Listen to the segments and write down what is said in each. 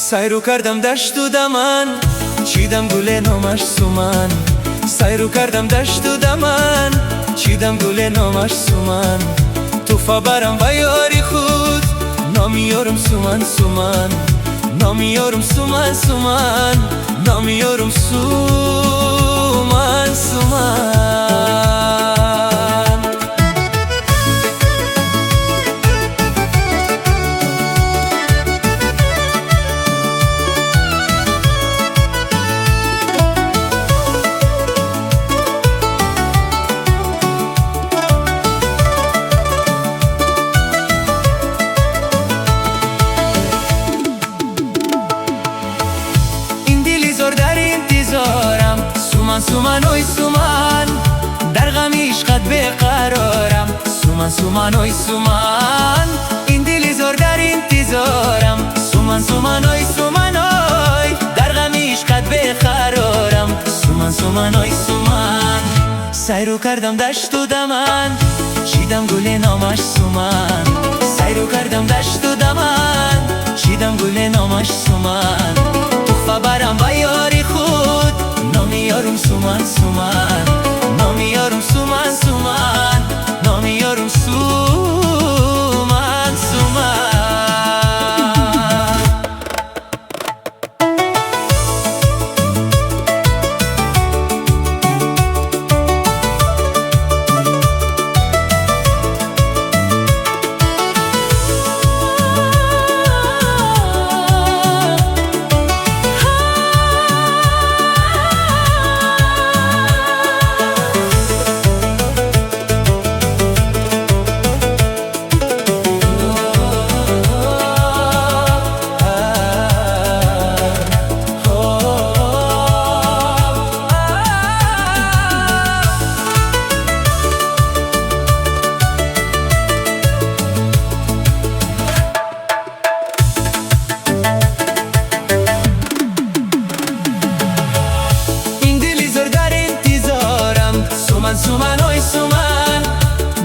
سیرو کردم دشت و دمن، چیدم گل نامش سومن. سیرو کردم دشت و دمن، چیدم گل نامش سومن. توفا برم و یاری خود، نامیارم سومن سومن. نامیارم سومن سومن، نامیارم سومن سومن. در انتظارم سومن سومن اوی سومن، در غم عشقت بقرارم سومن سومن اوی سومن. این دل زار در انتظارم سومن سومن اوی سومن اوی، در غم عشقت بقرارم سومن سومن اوی سومن. سیرو کردم دشت و دمن، چیدم گل نامش سومن. سیرو کردم دشت و دمن، چیدم گل نامش سومن. توفا برم و یاری خود، نامیارم سومن سومن. نامیارم سومن سومن، نامیارم سومن سومن. سومن اوی سومن،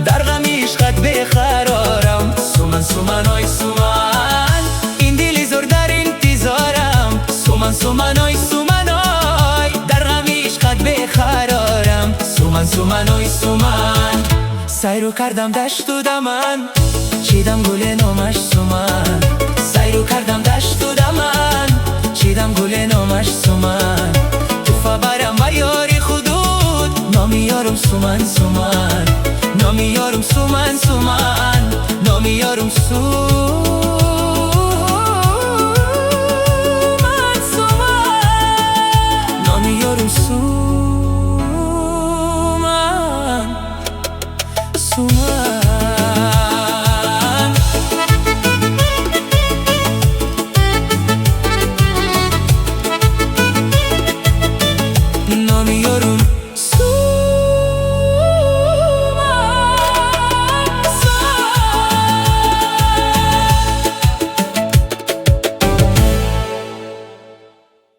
در غم عشقت بقرارم سومن سومن اوی سومن. این دل زار در انتظارم سومن سومن اوی سومن اوی، در غم عشقت بقرارم سومن سومن اوی سومن. سیرو کردم دشت و دمن، چیدم گل نامش سومن. سیرو کردم دشت و دمن، چیدم گل نامش سومن. توفا برم و یاری خودود، نامیارم سومن سومن. نامیارم سومن سومن، نامیارم سومن.